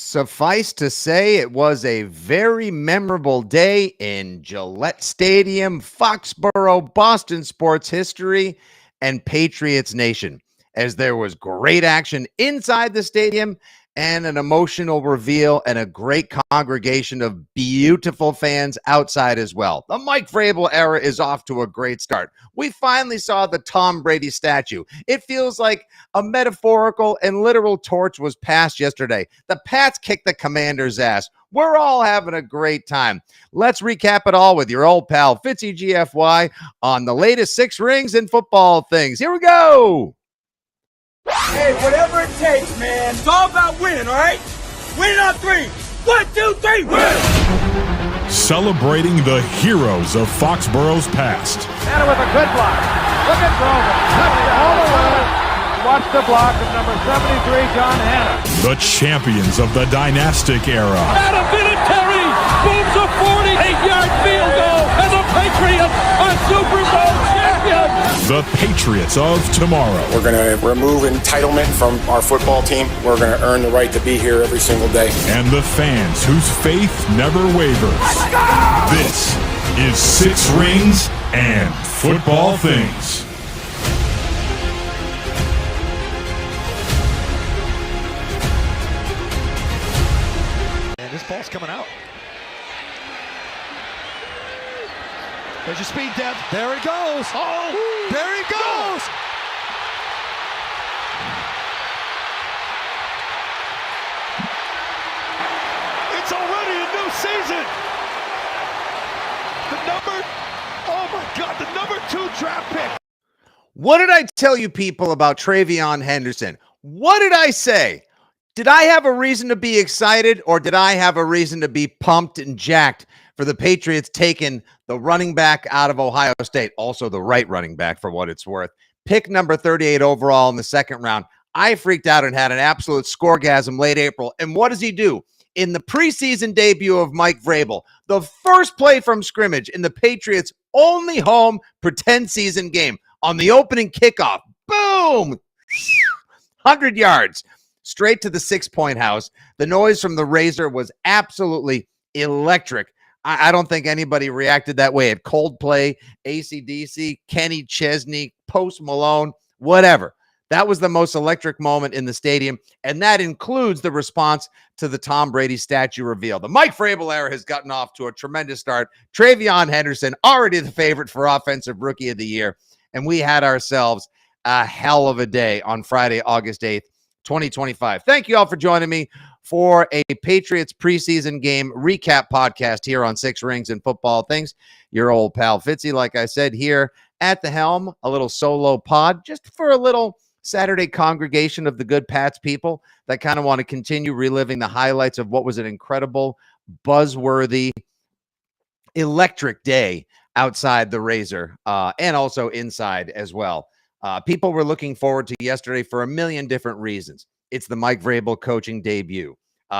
Suffice to say, it was a very memorable day in Gillette Stadium, Foxborough, Boston sports history, and Patriots Nation, as there was great action inside the stadium and an emotional reveal and a great congregation of beautiful fans outside as well. The Mike Vrabel era is off to a great start. We finally saw the Tom Brady statue. It feels like a metaphorical and literal torch was passed yesterday. The Pats kicked the Commanders' ass. We're all having a great time. Let's recap it all with your old pal Fitzy GFY on the latest 6 rings in football things. Here we go. Hey, whatever it takes, man. It's all about winning, all right? Winning on 3. 1, 2, 3, win! Celebrating the heroes of Foxborough's past. And with a good block. Look at Grover. All the way. Watch the block of number 73, John Hanna. The champions of the dynastic era. Adam Vinatieri booms a 48-yard field goal, and the Patriots are Super Bowl champions. The Patriots of tomorrow. We're going to remove entitlement from our football team. We're going to earn the right to be here every single day. And the fans whose faith never wavers. This is 6 Rings and Football Things. And this ball's coming out. There's your speed depth. There it goes. Oh, there he goes. It's already a new season. The number 2 draft pick. What did I tell you people about Trayvon Henderson? What did I say? Did I have a reason to be excited, or did I have a reason to be pumped and jacked for the Patriots taking the running back out of Ohio State, also the right running back for what it's worth, pick number 38 overall in the second round? I freaked out and had an absolute scoregasm late April. And what does he do? In the preseason debut of Mike Vrabel, the first play from scrimmage in the Patriots' only home pretend season game, on the opening kickoff, boom, 100 yards, straight to the 6-point house. The noise from the Razor was absolutely electric. I don't think anybody reacted that way at Coldplay, AC/DC, Kenny Chesney, Post Malone, whatever. That was the most electric moment in the stadium, and that includes the response to the Tom Brady statue reveal. The Mike Vrabel era has gotten off to a tremendous start. Trayvon Henderson, already the favorite for Offensive Rookie of the Year, and we had ourselves a hell of a day on Friday, August 8th, 2025. Thank you all for joining me for a Patriots preseason game recap podcast here on 6 Rings and Football Things. Your old pal Fitzy, like I said, here at the helm, a little solo pod just for a little Saturday congregation of the good Pats people that kind of want to continue reliving the highlights of what was an incredible, buzzworthy, electric day outside the Razor and also inside as well. People were looking forward to yesterday for a million different reasons. It's the Mike Vrabel coaching debut.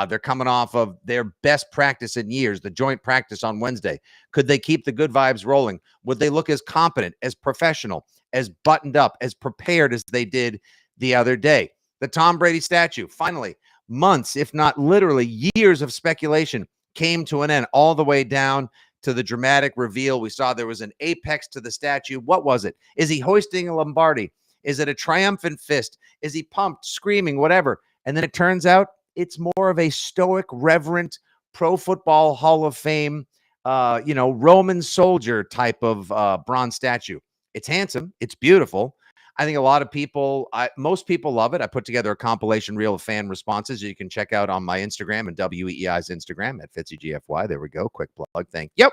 They're coming off of their best practice in years, the joint practice on Wednesday. Could they keep the good vibes rolling? Would they look as competent, as professional, as buttoned up, as prepared as they did the other day? The Tom Brady statue, finally, months, if not literally years of speculation came to an end, all the way down to the dramatic reveal. We saw there was an apex to the statue. What was it? Is he hoisting a Lombardi? Is it a triumphant fist? Is he pumped, screaming, whatever? And then it turns out it's more of a stoic, reverent, Pro Football Hall of Fame, Roman soldier type of bronze statue. It's handsome. It's beautiful. I think a lot of people, most people love it. I put together a compilation reel of fan responses you can check out on my Instagram and WEI's Instagram at FitzyGFY. There we go. Quick plug. Thank you.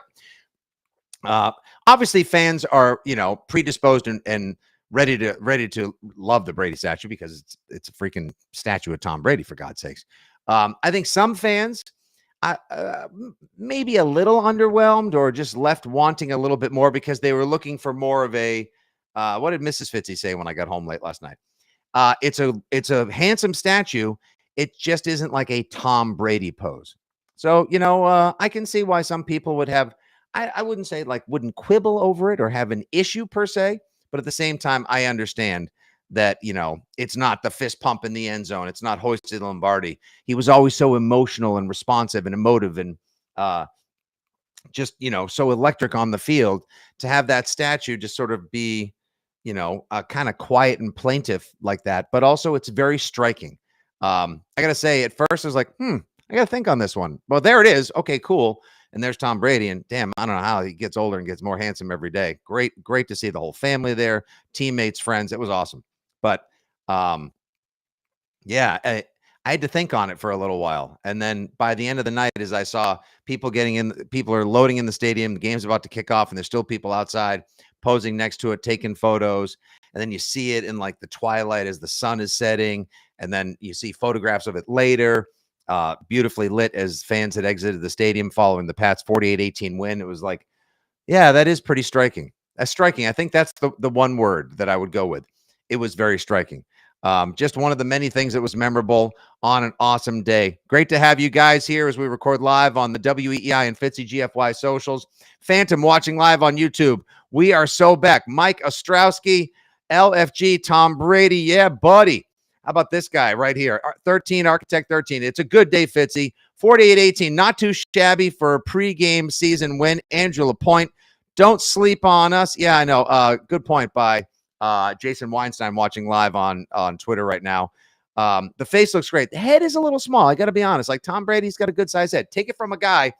Obviously, fans are, predisposed and ready to love the Brady statue because it's a freaking statue of Tom Brady, for God's sakes. I think some fans maybe a little underwhelmed or just left wanting a little bit more because they were looking for more of a what did Mrs. Fitzy say when I got home late last night? It's a handsome statue. It just isn't like a Tom Brady pose. So, I can see why some people would have, I wouldn't say wouldn't quibble over it or have an issue per se, but at the same time, I understand that, it's not the fist pump in the end zone. It's not hoisted Lombardi. He was always so emotional and responsive and emotive and just, so electric on the field. To have that statue just sort of be, kind of quiet and plaintive like that. But also it's very striking. I got to say, at first I was like, I got to think on this one. Well, there it is. Okay, cool. And there's Tom Brady. And damn, I don't know how he gets older and gets more handsome every day. Great to see the whole family there, teammates, friends. It was awesome. But yeah, I had to think on it for a little while. And then by the end of the night, as I saw people people are loading in the stadium, the game's about to kick off, and there's still people outside posing next to it, taking photos. And then you see it in like the twilight as the sun is setting. And then you see photographs of it later, beautifully lit as fans had exited the stadium following the Pats 48-18 win. It was like, yeah, that is pretty striking. That's striking. I think that's the one word that I would go with. It was very striking. Just one of the many things that was memorable on an awesome day. Great to have you guys here as we record live on the WEEI and Fitzy GFY socials. Phantom watching live on YouTube. We are so back. Mike Ostrowski, LFG, Tom Brady. Yeah, buddy. How about this guy right here? 13, Architect 13. It's a good day, Fitzy. 48-18. Not too shabby for a pregame season win. Andrew Lapointe. Don't sleep on us. Yeah, I know. Good point by Jason Weinstein watching live on Twitter right now. The face looks great. The head is a little small. I got to be honest. Like Tom Brady's got a good size head. Take it from a guy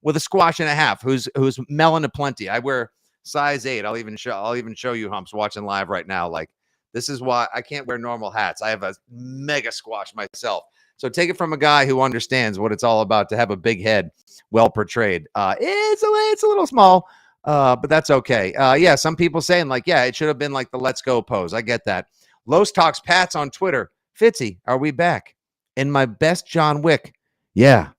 with a squash and a half who's melon aplenty. I wear size 8. I'll even show you Humps watching live right now. Like this is why I can't wear normal hats. I have a mega squash myself. So take it from a guy who understands what it's all about to have a big head well portrayed. It's a little small. But that's okay. Yeah, some people saying like, yeah, it should have been like the let's go pose. I get that. Los Talks Pats on Twitter. Fitzy, are we back? In my best John Wick. Yeah,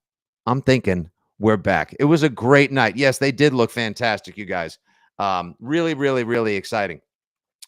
I'm thinking we're back. It was a great night. Yes, they did look fantastic, you guys. Really, really, really exciting.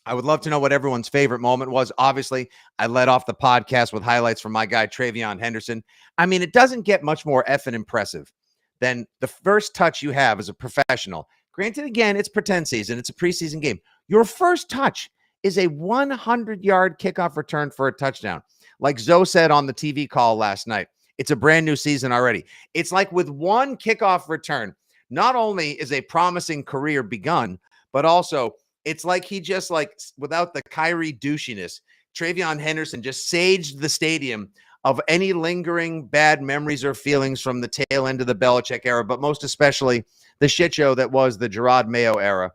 I would love to know what everyone's favorite moment was. Obviously, I led off the podcast with highlights from my guy, Trayvon Henderson. I mean, it doesn't get much more effing impressive than the first touch you have as a professional. Granted, again, it's pretend season. It's a preseason game. Your first touch is a 100-yard kickoff return for a touchdown. Like Zoe said on the TV call last night, it's a brand new season already. It's like with one kickoff return, not only is a promising career begun, but also it's like he just like, without the Kyrie douchiness, Trayvon Henderson just saged the stadium of any lingering bad memories or feelings from the tail end of the Belichick era, but most especially the shit show that was the Gerard Mayo era.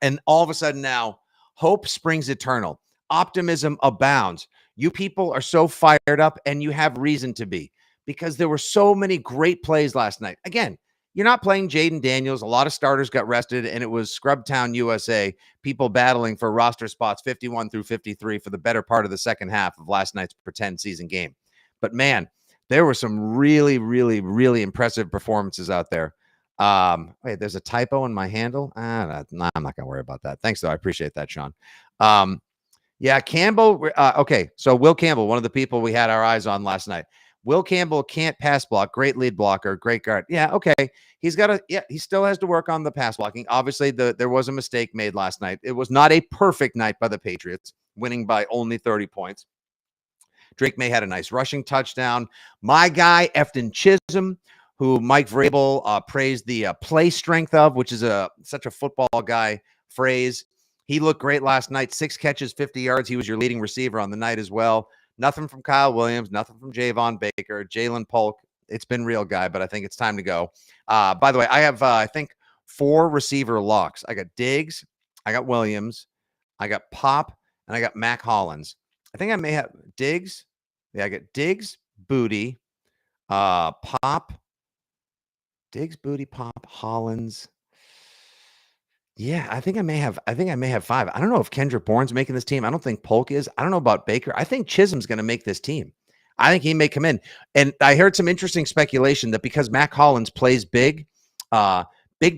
And all of a sudden now, hope springs eternal. Optimism abounds. You people are so fired up, and you have reason to be, because there were so many great plays last night. Again, you're not playing Jaden Daniels. A lot of starters got rested, and it was Scrubtown, USA, people battling for roster spots 51 through 53 for the better part of the second half of last night's pretend season game. But man, there were some really, really, really impressive performances out there. Wait, there's a typo in my handle. I'm not going to worry about that. Thanks, though. I appreciate that, Sean. Yeah, Campbell. Okay, so Will Campbell, one of the people we had our eyes on last night. Will Campbell can't pass block. Great lead blocker. Great guard. Yeah, okay. He still has to work on the pass blocking. Obviously, there was a mistake made last night. It was not a perfect night by the Patriots, winning by only 30 points. Drake May had a nice rushing touchdown. My guy, Efton Chisholm, who Mike Vrabel praised the play strength of, which is such a football guy phrase. He looked great last night. 6 catches, 50 yards. He was your leading receiver on the night as well. Nothing from Kyle Williams, nothing from Javon Baker, Jalen Polk. It's been real, guy, but I think it's time to go. By the way, I have, I think, 4 receiver locks. I got Diggs, I got Williams, I got Pop, and I got Mac Hollins. I think I may have Diggs. Yeah, I got Diggs, Booty, Pop, Diggs, Booty, Pop, Hollins. Yeah, I think I may have 5. I don't know if Kendrick Bourne's making this team. I don't think Polk is. I don't know about Baker. I think Chisholm's going to make this team. I think he may come in. And I heard some interesting speculation that because Mac Hollins plays big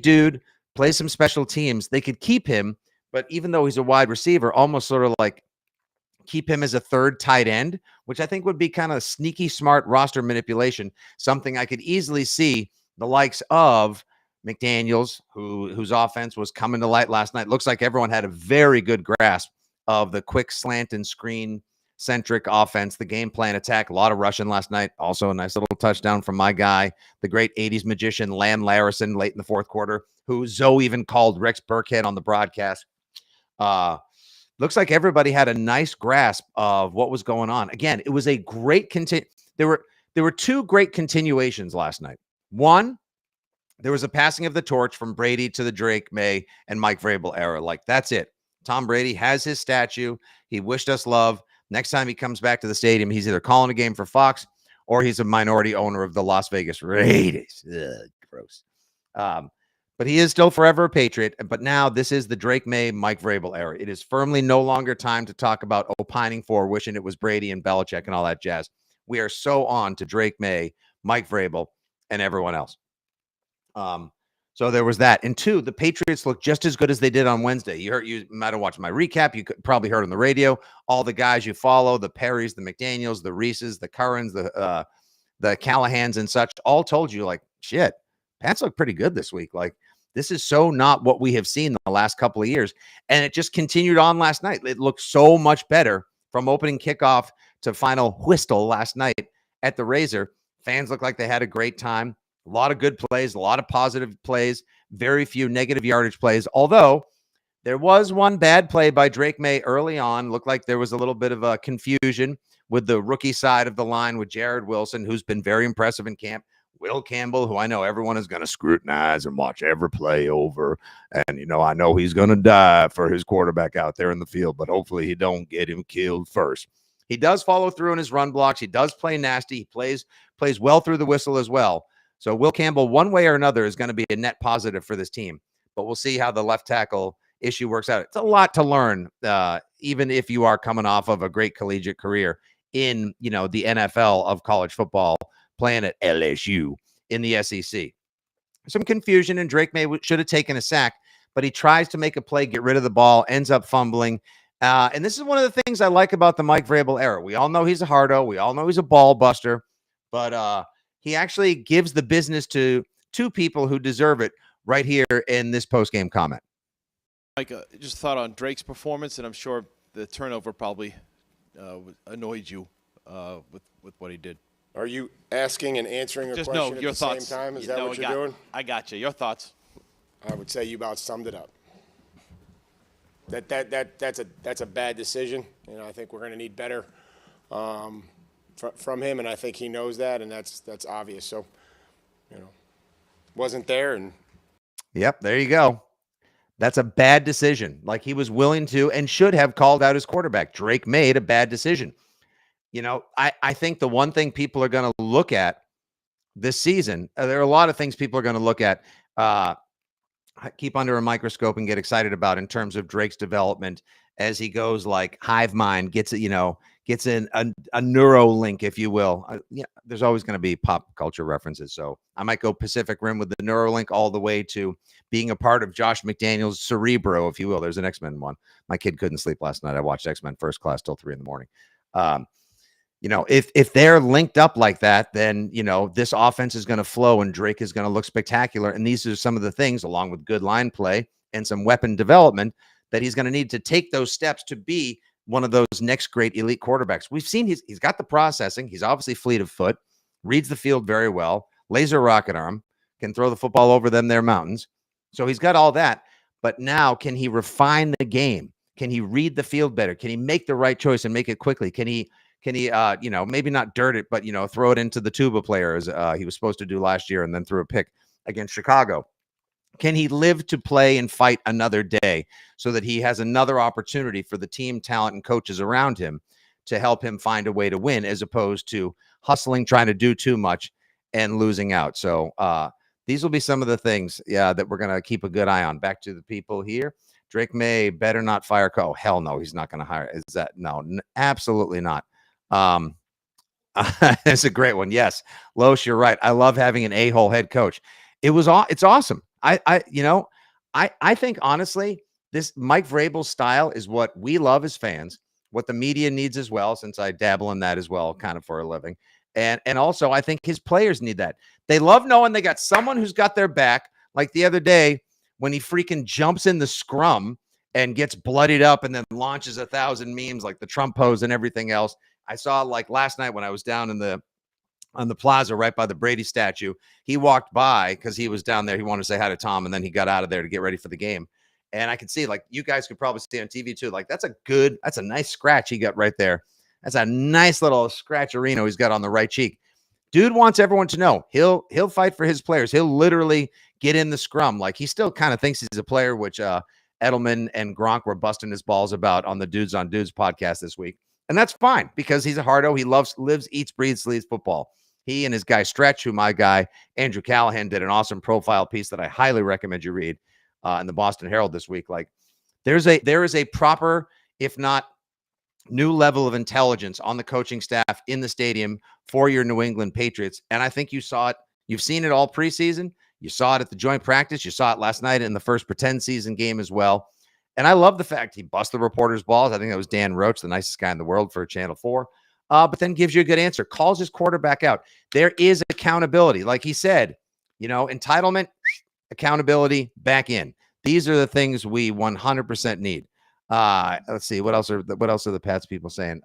dude, plays some special teams, they could keep him, but even though he's a wide receiver, almost sort of like keep him as a third tight end, which I think would be kind of sneaky smart roster manipulation, something I could easily see the likes of McDaniels, whose offense was coming to light last night. Looks like everyone had a very good grasp of the quick slant and screen centric offense, the game plan attack, a lot of rushing last night. Also a nice little touchdown from my guy, the great 80s magician Lam Larison late in the fourth quarter, who Zoe even called Rex Burkhead on the broadcast. Looks like everybody had a nice grasp of what was going on. Again, it was a great there were two great continuations last night. One, there was a passing of the torch from Brady to the Drake May and Mike Vrabel era. Like, that's it. Tom Brady has his statue. He wished us love. Next time he comes back to the stadium, he's either calling a game for Fox or he's a minority owner of the Las Vegas Raiders. Ugh, gross. But he is still forever a Patriot. But now this is the Drake May, Mike Vrabel era. It is firmly no longer time to talk about opining for, wishing it was Brady and Belichick and all that jazz. We are so on to Drake May, Mike Vrabel, and everyone else. So there was that. And two, the Patriots look just as good as they did on Wednesday. You might have watched my recap. You could probably heard on the radio, all the guys you follow, the Perrys, the McDaniels, the Reeses, the Currans, the Callahans and such, all told you, like, shit, Pats look pretty good this week. Like, this is so not what we have seen the last couple of years. And it just continued on last night. It looked so much better from opening kickoff to final whistle last night at the Razor. Fans look like they had a great time. A lot of good plays, a lot of positive plays, very few negative yardage plays. Although there was one bad play by Drake May early on. Looked like there was a little bit of a confusion with the rookie side of the line with Jared Wilson, who's been very impressive in camp. Will Campbell, who I know everyone is going to scrutinize and watch every play over. And, you know, I know he's going to die for his quarterback out there in the field, but hopefully he don't get him killed first. He does follow through in his run blocks. He does play nasty. He plays well through the whistle as well. So Will Campbell, one way or another, is going to be a net positive for this team. But we'll see how the left tackle issue works out. It's a lot to learn, even if you are coming off of a great collegiate career in, you know, the NFL of college football, playing at LSU in the SEC. Some confusion, and Drake May should have taken a sack, but he tries to make a play, get rid of the ball, ends up fumbling. And this is one of the things I like about the Mike Vrabel era. We all know he's a hardo. We all know he's a ball buster, but he actually gives the business to two people who deserve it right here in this post-game comment. Mike, just thought on Drake's performance, and I'm sure the turnover probably annoyed you with what he did. Are you asking and answering a Just question no, at your the thoughts. same time? Is that what you're doing? I got you. Your thoughts. I would say you about summed it up. That's a bad decision, and I think we're going to need better from him, and I think he knows that, and that's obvious. So, you know, wasn't there, and yep, there you go. That's a bad decision. Like, he was willing to and should have called out his quarterback. Drake made a bad decision. You know, I think the one thing people are going to look at this season, there are a lot of things people are going to look at, keep under a microscope and get excited about in terms of Drake's development as he goes like hive mind, gets in a neuro link, if you will. There's always going to be pop culture references. So I might go Pacific Rim with the Neuralink all the way to being a part of Josh McDaniels' Cerebro, if you will. There's an X-Men one. My kid couldn't sleep last night. I watched X-Men First Class till 3 a.m. You know, if they're linked up like that, then, you know, this offense is going to flow and Drake is going to look spectacular. And these are some of the things, along with good line play and some weapon development, that he's going to need to take those steps to be one of those next great elite quarterbacks. We've seen he's got the processing. He's obviously fleet of foot, reads the field very well, laser rocket arm, can throw the football over them their mountains. So he's got all that. But now, can he refine the game? Can he read the field better? Can he make the right choice and make it quickly? Can he, you know, maybe not dirt it, but, you know, throw it into the tuba player as he was supposed to do last year and then threw a pick against Chicago? Can he live to play and fight another day so that he has another opportunity for the team, talent, and coaches around him to help him find a way to win, as opposed to hustling, trying to do too much and losing out? So these will be some of the things, that we're going to keep a good eye on. Back to the people here. Drake May better not fire Coe. Hell no, he's not going to hire. Is that no? Absolutely not. It's a great one. Yes, Loesch, you're right. I love having an a-hole head coach. It's awesome. I think honestly, this Mike Vrabel style is what we love as fans, what the media needs as well, since I dabble in that as well, kind of for a living. And also I think his players need that. They love knowing they got someone who's got their back. Like the other day when he freaking jumps in the scrum and gets bloodied up and then launches 1,000 memes like the Trump pose and everything else. I saw like last night when I was down on the plaza right by the Brady statue. He walked by because he was down there. He wanted to say hi to Tom, and then he got out of there to get ready for the game. And I could see, like, you guys could probably see on TV too. Like, that's a nice scratch he got right there. That's a nice little scratcherino he's got on the right cheek. Dude wants everyone to know he'll fight for his players. He'll literally get in the scrum. Like, he still kind of thinks he's a player, which Edelman and Gronk were busting his balls about on the Dudes on Dudes podcast this week. And that's fine because he's a hardo. He lives, eats, breathes, sleeps football. He and his guy Stretch, who my guy Andrew Callahan did an awesome profile piece that I highly recommend you read in the Boston Herald this week. Like, there is a proper, if not new level of intelligence on the coaching staff in the stadium for your New England Patriots. And I think you saw it. You've seen it all preseason. You saw it at the joint practice. You saw it last night in the first pretend season game as well. And I love the fact he busted the reporter's balls. I think that was Dan Roach, the nicest guy in the world for Channel 4. But then gives you a good answer, calls his quarterback out. There is accountability. Like he said, entitlement, accountability, back in. These are the things we 100% need. Let's see. What else are the Pats people saying?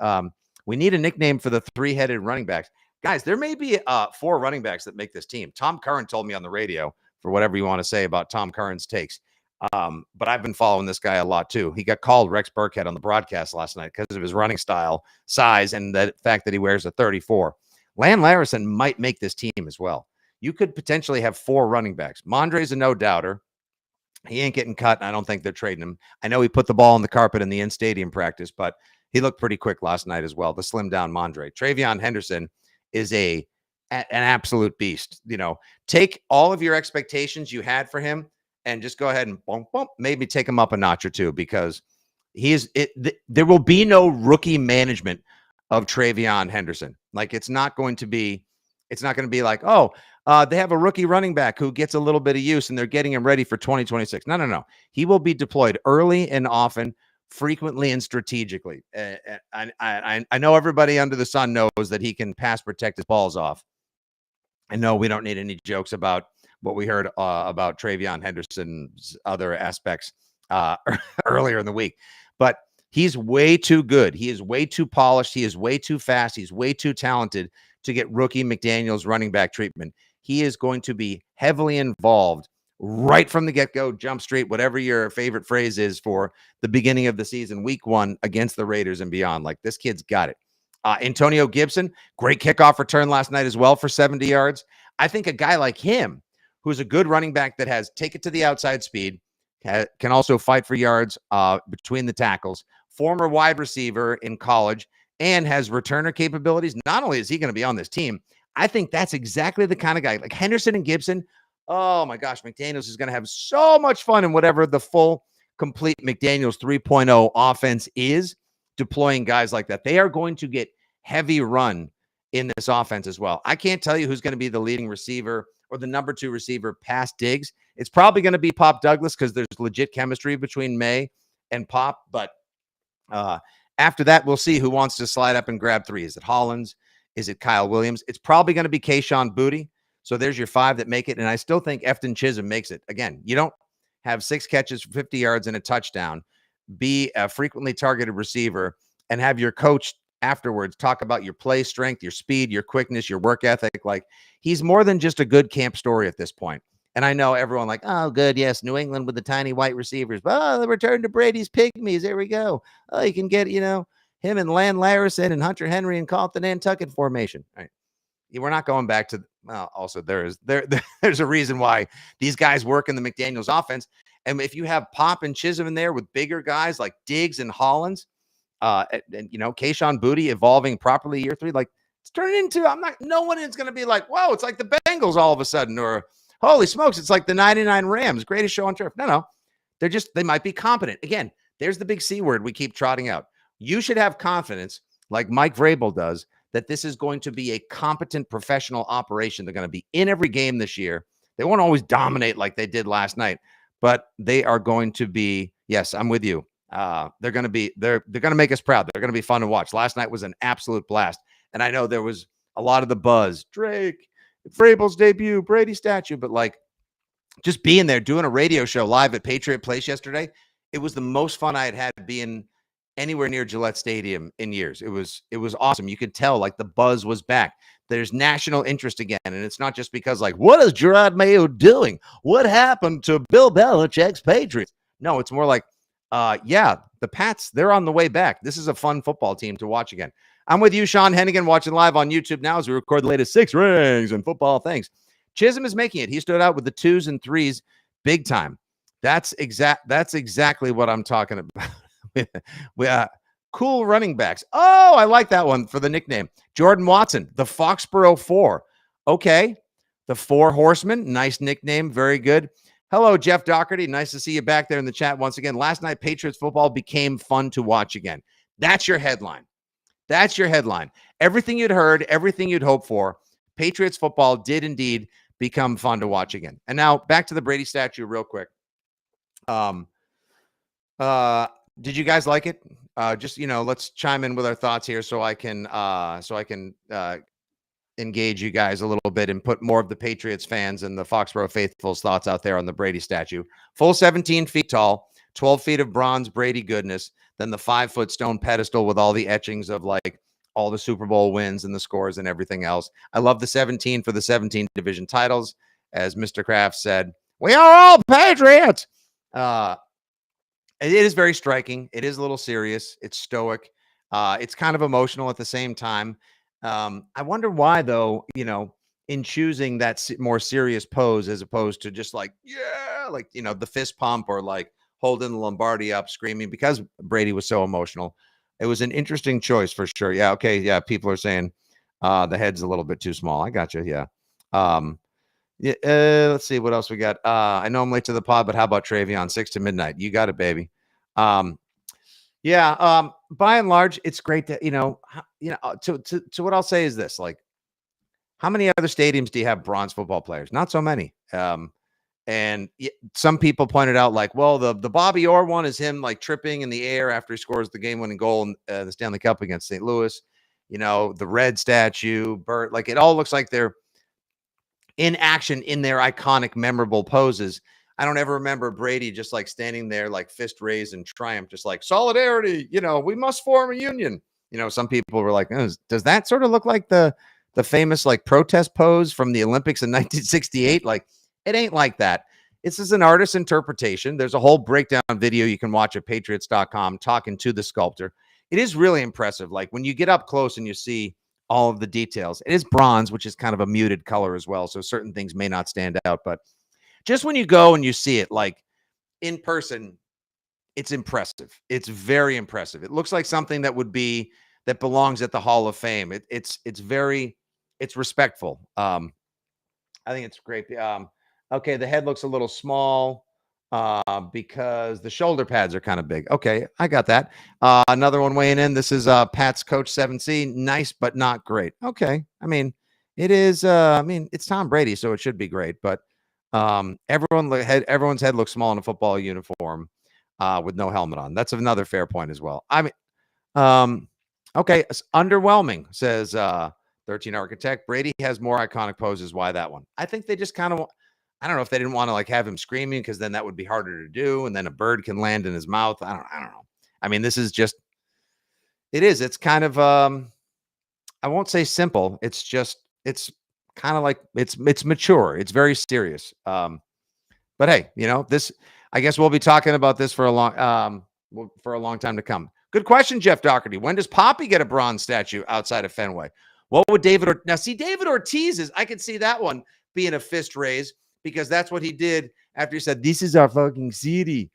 We need a nickname for the three-headed running backs. Guys, there may be 4 running backs that make this team. Tom Curran told me on the radio, for whatever you want to say about Tom Curran's takes. But I've been following this guy a lot too. He got called Rex Burkhead on the broadcast last night because of his running style, size, and the fact that he wears a 34. Lan Larison might make this team as well. You could potentially have 4 running backs. Mondre's a no-doubter. He ain't getting cut, and I don't think they're trading him. I know he put the ball on the carpet in the in-stadium practice, but he looked pretty quick last night as well, the slim-down Mondre. Trayvon Henderson is an absolute beast. Take all of your expectations you had for him and just go ahead and maybe take him up a notch or two, because there will be no rookie management of Trayvon Henderson. Like, it's not going to be like, they have a rookie running back who gets a little bit of use and they're getting him ready for 2026. No. He will be deployed early and often, frequently and strategically. I know everybody under the sun knows that he can pass protect his balls off. I know we don't need any jokes about what we heard about Trayvon Henderson's other aspects earlier in the week, but he's way too good. He is way too polished. He is way too fast. He's way too talented to get rookie McDaniels running back treatment. He is going to be heavily involved right from the get-go, jump street, whatever your favorite phrase is for the beginning of the season, week 1 against the Raiders and beyond. Like, this kid's got it. Antonio Gibson, great kickoff return last night as well for 70 yards. I think a guy like him, who's a good running back that has take it to the outside speed, can also fight for yards between the tackles, former wide receiver in college, and has returner capabilities. Not only is he going to be on this team, I think that's exactly the kind of guy like Henderson and Gibson. Oh my gosh, McDaniels is going to have so much fun in whatever the full, complete McDaniels 3.0 offense is, deploying guys like that. They are going to get heavy run in this offense as well. I can't tell you who's going to be the leading receiver or the number 2 receiver past Diggs. It's probably going to be Pop Douglas because there's legit chemistry between May and Pop. But after that, we'll see who wants to slide up and grab 3. Is it Hollins? Is it Kyle Williams? It's probably going to be Kayshon Boutte. So there's your 5 that make it. And I still think Efton Chisholm makes it. Again, you don't have 6 catches for 50 yards and a touchdown, be a frequently targeted receiver, and have your coach afterwards talk about your play strength, your speed, your quickness, your work ethic. Like, he's more than just a good camp story at this point. And I know everyone like, oh, good. Yes. New England with the tiny white receivers. The return to Brady's Pygmies. There we go. Oh, you can get, him and Lan Larison and Hunter Henry and call it the Nantucket formation. All right. We're not going back to, also there's a reason why these guys work in the McDaniels offense. And if you have Pop and Chisholm in there with bigger guys like Diggs and Hollins, and Kayshon Boutte evolving properly year 3, like, it's turning into, no one is going to be like, whoa, it's like the Bengals all of a sudden, or holy smokes, it's like the 99 Rams, greatest show on turf. No, they might be competent. Again, there's the big C word we keep trotting out. You should have confidence, like Mike Vrabel does, that this is going to be a competent professional operation. They're going to be in every game this year. They won't always dominate like they did last night, but they are going to be, yes, I'm with you. They're going to make us proud. They're going to be fun to watch. Last night was an absolute blast. And I know there was a lot of the buzz, Drake, Vrabel's debut, Brady statue, but like, just being there, doing a radio show live at Patriot Place yesterday, It was the most fun I had had being anywhere near Gillette Stadium in years. It was awesome. You could tell like the buzz was back. There's national interest again, and it's not just because like, what is Gerard Mayo doing? What happened to Bill Belichick's Patriots? No, it's more like, yeah, the Pats, they're on the way back. This is a fun football team to watch again. I'm with you, Sean Hennigan, watching live on YouTube now as we record the latest 6 Rings and football things. Chisholm is making it. He stood out with the 2s and 3s big time. That's exactly what I'm talking about. Cool running backs. Oh, I like that one for the nickname. Jordan Watson, the Foxborough 4. Okay. The 4 Horsemen. Nice nickname. Very good. Hello, Jeff Doherty. Nice to see you back there in the chat once again. Last night, Patriots football became fun to watch again. That's your headline. That's your headline. Everything you'd heard, everything you'd hoped for, Patriots football did indeed become fun to watch again. And now back to the Brady statue real quick. Did you guys like it? Just, let's chime in with our thoughts here so I can engage you guys a little bit and put more of the Patriots fans and the Foxborough faithful's thoughts out there on the Brady statue. Full 17 feet tall, 12 feet of bronze Brady goodness, then the 5-foot stone pedestal with all the etchings of like all the Super Bowl wins and the scores and everything else. I love the 17 for the 17 division titles. As Mr. Kraft said, we are all Patriots. It is very striking. It is a little serious. It's stoic. It's kind of emotional at the same time. I wonder why, though, in choosing that more serious pose as opposed to just like, yeah, like, the fist pump or like holding the Lombardi up, screaming because Brady was so emotional. It was an interesting choice for sure. Yeah. Okay. Yeah. People are saying the head's a little bit too small. I got you. Yeah. Let's see what else we got. I know I'm late to the pod, but how about Trayvon 6 to midnight? You got it, baby. Yeah. By and large, it's great that, to what I'll say is this, like, how many other stadiums do you have bronze football players? Not so many. And some people pointed out like, well, the Bobby Orr one is him like tripping in the air after he scores the game-winning goal in the Stanley Cup against St. Louis. The red statue, Burt, like it all looks like they're in action in their iconic, memorable poses. I don't ever remember Brady just like standing there, like fist raised in triumph, just like solidarity. We must form a union. Some people were like, does that sort of look like the famous like protest pose from the Olympics in 1968? Like, it ain't like that. This is an artist's interpretation. There's a whole breakdown video you can watch at patriots.com talking to the sculptor. It is really impressive. Like when you get up close and you see all of the details, it is bronze, which is kind of a muted color as well. So certain things may not stand out, but just when you go and you see it like in person, it's impressive. It's very impressive. It looks like something that belongs at the Hall of Fame. It's respectful. I think it's great. Okay, the head looks a little small because the shoulder pads are kind of big. Okay, I got that. Another one weighing in. This is Pat's Coach 7C. Nice, but not great. Okay, I mean, it is. It's Tom Brady, so it should be great. But everyone's head looks small in a football uniform with no helmet on. That's another fair point as well. I mean, okay, it's underwhelming, says 13 Architect. Brady has more iconic poses. Why that one? I think they just kind of, I don't know if they didn't want to like have him screaming because then that would be harder to do. And then a bird can land in his mouth. I don't know. I mean, this is just, it's kind of, I won't say simple. It's kind of like, it's mature. It's very serious. But hey, this, I guess we'll be talking about this for a long time to come. Good question, Jeff Doherty. When does Poppy get a bronze statue outside of Fenway? What would David Ortiz I could see that one being a fist raise because that's what he did after he said, this is our fucking city.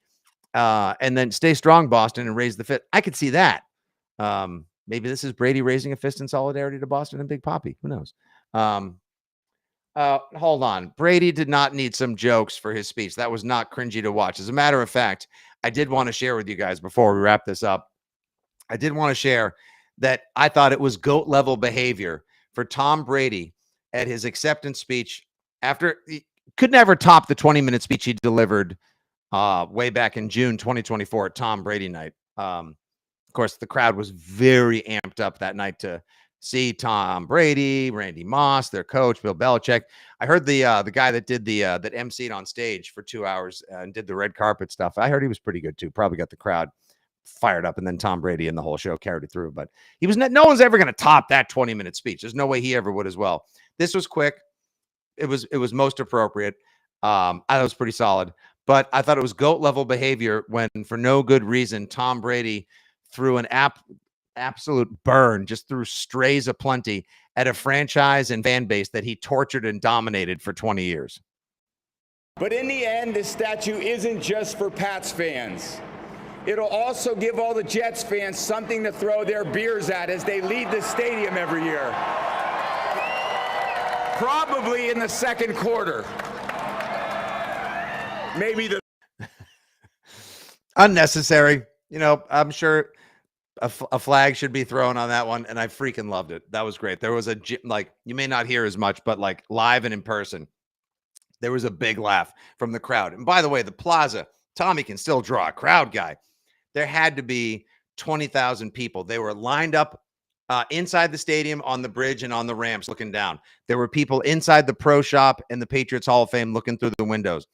And then stay strong, Boston, and raise the fist. I could see that. Maybe this is Brady raising a fist in solidarity to Boston and Big Poppy. Who knows? Hold on. Brady did not need some jokes for his speech. That was not cringy to watch. As a matter of fact, I did want to share with you guys before we wrap this up. I did want to share that I thought it was GOAT level behavior for Tom Brady at his acceptance speech after he could never top the 20-minute speech he delivered way back in June 2024 at Tom Brady night. Of course, the crowd was very amped up that night to see Tom Brady, Randy Moss, their coach, Bill Belichick. I heard the guy that did that emceed on stage for 2 hours and did the red carpet stuff. I heard he was pretty good too. Probably got the crowd fired up, and then Tom Brady and the whole show carried it through. But he was no one's ever going to top that 20-minute speech. There's no way he ever would as well. This was quick. It was most appropriate. I thought it was pretty solid, but I thought it was GOAT level behavior when, for no good reason, Tom Brady threw an absolute burn, just threw strays aplenty at a franchise and fan base that he tortured and dominated for 20 years. But in the end, this statue isn't just for Pats fans. It'll also give all the Jets fans something to throw their beers at as they leave the stadium every year. Probably in the second quarter. Maybe the unnecessary. I'm sure a flag should be thrown on that one, and I freaking loved it. That was great. There was you may not hear as much, but like live and in person, there was a big laugh from the crowd. And by the way, the plaza, Tommy can still draw a crowd guy. There had to be 20,000 people. They were lined up inside the stadium, on the bridge, and on the ramps looking down. There were people inside the pro shop and the Patriots Hall of Fame looking through the windows.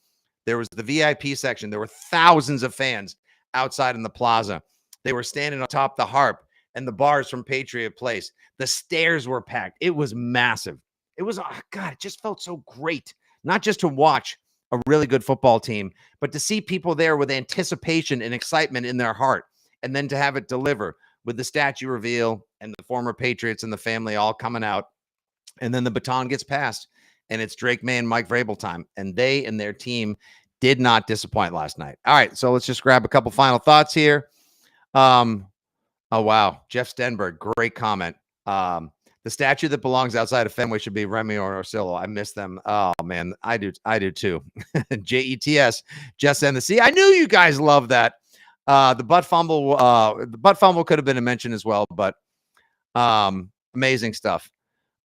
There was the VIP section. There were thousands of fans outside in the plaza. They were standing on top of the Harp and the bars from Patriot Place. The stairs were packed. It was massive. It was, God, it just felt so great. Not just to watch a really good football team, but to see people there with anticipation and excitement in their heart, and then to have it deliver with the statue reveal and the former Patriots and the family all coming out. And then the baton gets passed, and it's Drake May and Mike Vrabel time. And they and their team did not disappoint last night. All right, so let's just grab a couple final thoughts here. Oh, wow. Jeff Stenberg, great comment. The statue that belongs outside of Fenway should be Remy or Orsillo. I miss them. Oh, man, I do too. JETS, just end the sea. I knew you guys love that. The butt fumble could have been a mention as well, but amazing stuff.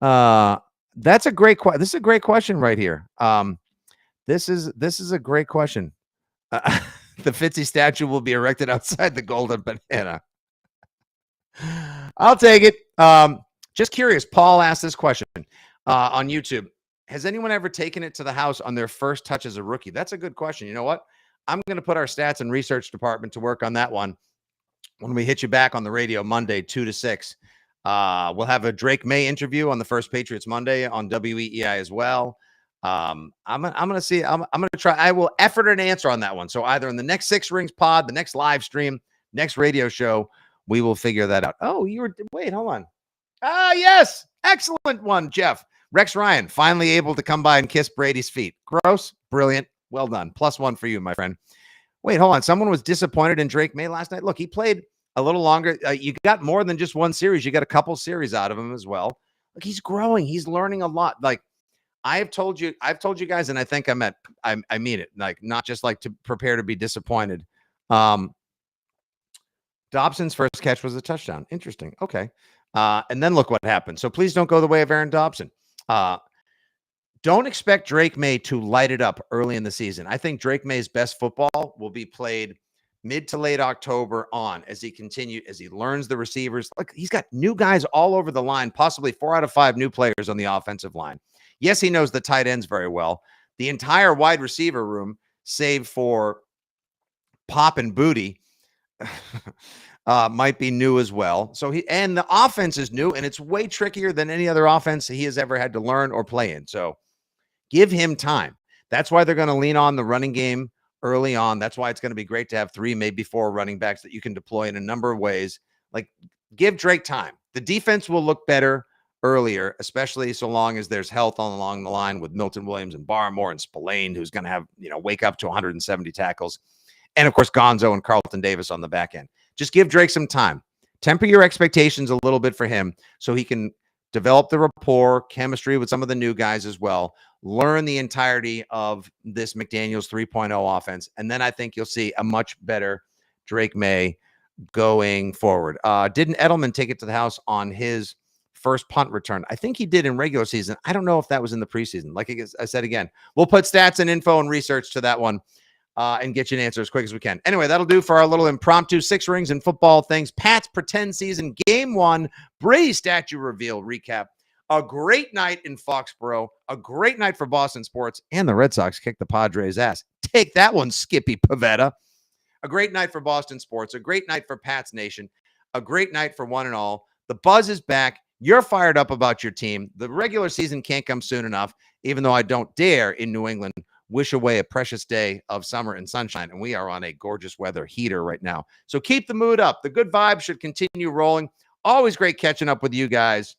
That's a great question. This is a great question right here. This is a great question. The Fitzy statue will be erected outside the Golden Banana. I'll take it. Just curious. Paul asked this question on YouTube. Has anyone ever taken it to the house on their first touch as a rookie? That's a good question. You know what? I'm going to put our stats and research department to work on that one when we hit you back on the radio Monday, 2 to 6. We'll have a Drake May interview on the First Patriots Monday on WEEI as well. I'm going to see. I'm going to try. I will effort an answer on that one. So either in the next Six Rings pod, the next live stream, next radio show, we will figure that out. Oh, wait, hold on. Yes. Excellent one, Jeff. Rex Ryan finally able to come by and kiss Brady's feet. Gross. Brilliant. Well done. +1 for you, my friend. Wait, hold on. Someone was disappointed in Drake May last night. Look, he played a little longer. You got more than just one series. You got a couple series out of him as well. Look, he's growing. He's learning a lot. Like I've told you guys, and I think I mean it. Like not just like to prepare to be disappointed. Dobson's first catch was a touchdown. Interesting. Okay. And then look what happened. So please don't go the way of Aaron Dobson. Don't expect Drake May to light it up early in the season. I think Drake May's best football will be played mid to late October on as he learns the receivers. Look, he's got new guys all over the line, possibly 4 out of 5 new players on the offensive line. Yes, he knows the tight ends very well. The entire wide receiver room, save for Pop and Booty, might be new as well. So and the offense is new, and it's way trickier than any other offense he has ever had to learn or play in. So give him time. That's why they're going to lean on the running game early on. That's why it's going to be great to have 3, maybe 4 running backs that you can deploy in a number of ways. Like give Drake time. The defense will look better earlier, especially so long as there's health along the line with Milton Williams and Barmore and Spillane, who's going to have, wake up to 170 tackles. And of course, Gonzo and Carlton Davis on the back end. Just give Drake some time. Temper your expectations a little bit for him so he can develop the rapport, chemistry with some of the new guys as well. Learn the entirety of this McDaniels 3.0 offense. And then I think you'll see a much better Drake May going forward. Didn't Edelman take it to the house on his first punt return? I think he did in regular season. I don't know if that was in the preseason. Like I said again, we'll put stats and info and research to that one and get you an answer as quick as we can. Anyway, that'll do for our little impromptu 6 rings and football things. Pats pretend season game 1, Brady statue reveal recap. A great night in Foxborough, a great night for Boston sports, and the Red Sox kicked the Padres' ass. Take that one, Skippy Pavetta. A great night for Boston sports, a great night for Pats Nation, a great night for one and all. The buzz is back. You're fired up about your team. The regular season can't come soon enough, even though I don't dare in New England wish away a precious day of summer and sunshine, and we are on a gorgeous weather heater right now. So keep the mood up. The good vibes should continue rolling. Always great catching up with you guys.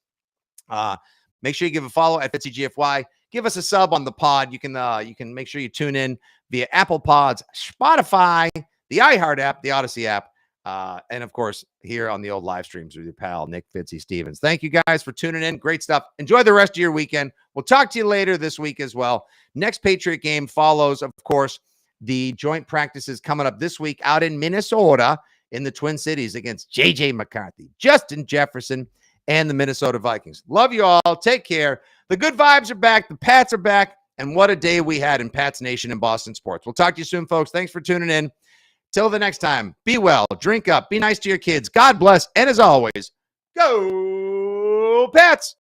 Make sure you give a follow at FitzyGFY. Give us a sub on the pod. You can make sure you tune in via Apple Pods, Spotify, the iHeart app, the Odyssey app, and of course here on the old live streams with your pal Nick Fitzy Stevens. Thank you guys for tuning in. Great stuff. Enjoy the rest of your weekend. We'll talk to you later this week as well. Next Patriot game follows, of course, the joint practices coming up this week out in Minnesota in the Twin Cities against J.J. McCarthy, Justin Jefferson, and the Minnesota Vikings. Love you all. Take care. The good vibes are back. The Pats are back. And what a day we had in Pats Nation and Boston sports. We'll talk to you soon, folks. Thanks for tuning in. Till the next time, be well, drink up, be nice to your kids. God bless. And as always, go Pats.